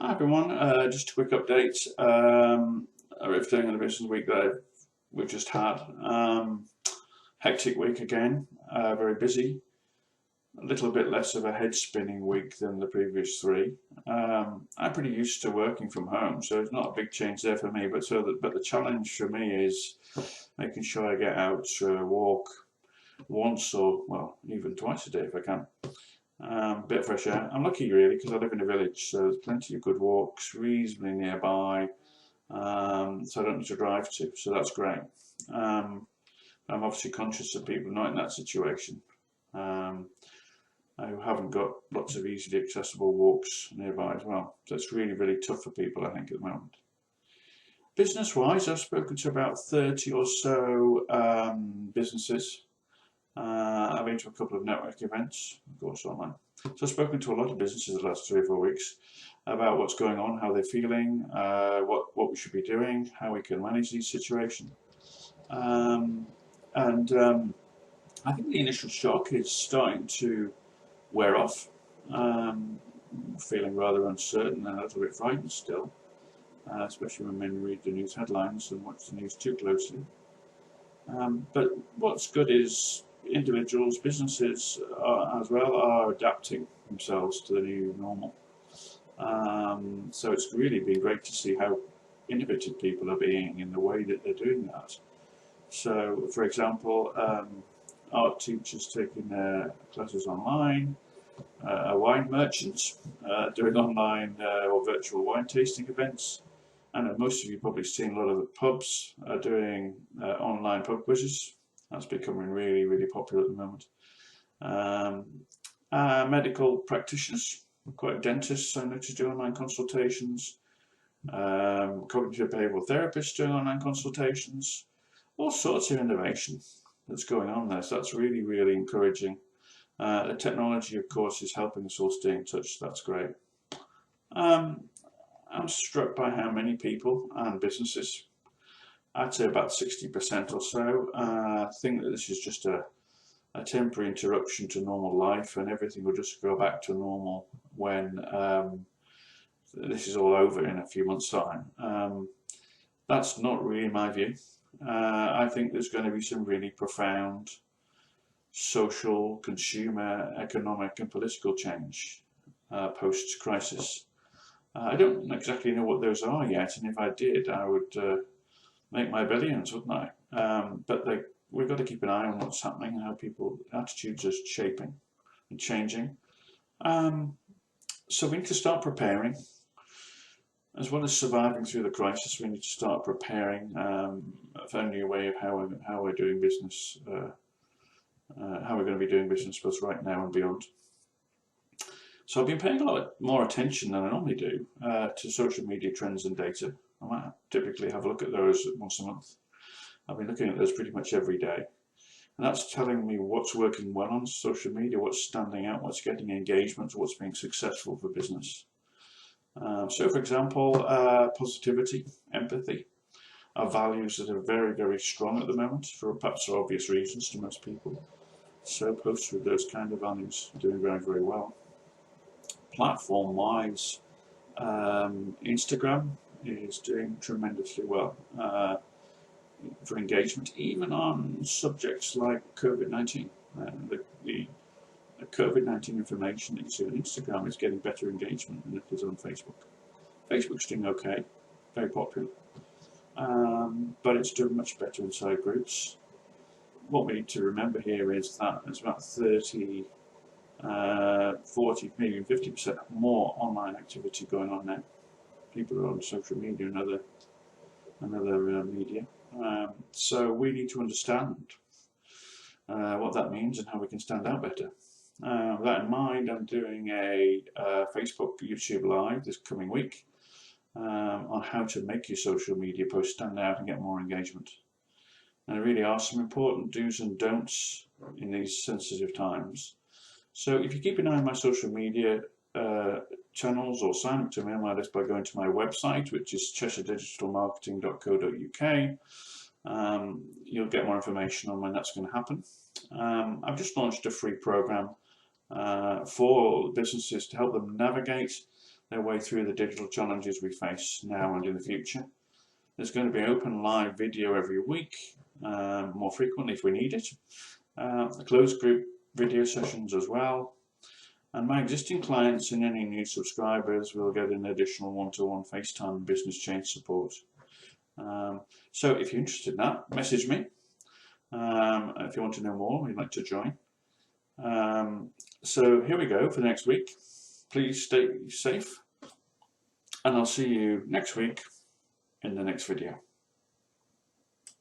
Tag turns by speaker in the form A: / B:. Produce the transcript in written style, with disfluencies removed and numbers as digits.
A: Hi everyone, just a quick update. Everything in the business week that we've just had. Hectic week again, very busy. A little bit less of a head spinning week than the previous three. I'm pretty used to working from home, so it's not a big change there for me. But the challenge for me is making sure I get out to walk once or well even twice a day if I can. Bit of fresh air. I'm lucky really because I live in a village, so there's plenty of good walks reasonably nearby, so I don't need to drive to, so that's great. I'm obviously conscious of people not in that situation, who haven't got lots of easily accessible walks nearby as well. So it's really, really tough for people, I think, at the moment. Business-wise, I've spoken to about 30 or so businesses. I've been to a couple of network events, of course, online. So I've spoken to a lot of businesses the last 3 or 4 weeks about what's going on, how they're feeling, what we should be doing, how we can manage these situations. I think the initial shock is starting to wear off. Feeling rather uncertain and a little bit frightened still, especially when men read the news headlines and watch the news too closely. But what's good is individuals, businesses as well are adapting themselves to the new normal. So it's really been great to see how innovative people are being in the way that they're doing that. So, for example, art teachers taking their classes online, wine merchants doing online or virtual wine tasting events. And most of you probably seen a lot of the pubs are doing online pub quizzes. That's becoming really, really popular at the moment. Medical practitioners, quite dentists, I noticed, do online consultations. Cognitive behavioural therapists doing online consultations. All sorts of innovation that's going on there. So that's really, really encouraging. The technology, of course, is helping us all stay in touch. So that's great. I'm struck by how many people and businesses, I'd say about 60% or so, think that this is just a temporary interruption to normal life and everything will just go back to normal when this is all over in a few months' time. That's not really my view. I think there's going to be some really profound social, consumer, economic and political change post-crisis. I don't exactly know what those are yet, and if I did, I would make my billions, wouldn't I? But we've got to keep an eye on what's happening and how people's attitudes are shaping and changing. So we need to start preparing. As well as surviving through the crisis, we need to start preparing for a new way of how we're doing business, how we're going to be doing business both right now and beyond. So I've been paying a lot more attention than I normally do to social media trends and data. I might typically have a look at those once a month. I've been looking at those pretty much every day. And that's telling me what's working well on social media, what's standing out, what's getting engagement, what's being successful for business. So for example, positivity, empathy are values that are very, very strong at the moment for perhaps obvious reasons to most people. So posts with those kind of values are doing very, very well. Platform-wise, Instagram is doing tremendously well for engagement, even on subjects like Covid-19. The Covid-19 information that you see on Instagram is getting better engagement than it is on Facebook. Facebook's doing okay, very popular, but it's doing much better inside groups. What we need to remember here is that there's about 30, 40, maybe 50% more online activity going on now. People are on social media and other media. So we need to understand what that means and how we can stand out better. With that in mind, I'm doing a Facebook, YouTube Live this coming week on how to make your social media posts stand out and get more engagement. And there really are some important do's and don'ts in these sensitive times. So if you keep an eye on my social media channels or sign up to my email list by going to my website, which is cheshiredigitalmarketing.co.uk, you'll get more information on when that's going to happen. I've just launched a free program for businesses to help them navigate their way through the digital challenges we face now and in the future. There's going to be open live video every week, more frequently if we need it, closed group video sessions as well, and my existing clients and any new subscribers will get an additional one-to-one FaceTime business change support. So if you're interested in that, message me. If you want to know more or you'd like to join. So here we go for the next week. Please stay safe, and I'll see you next week in the next video.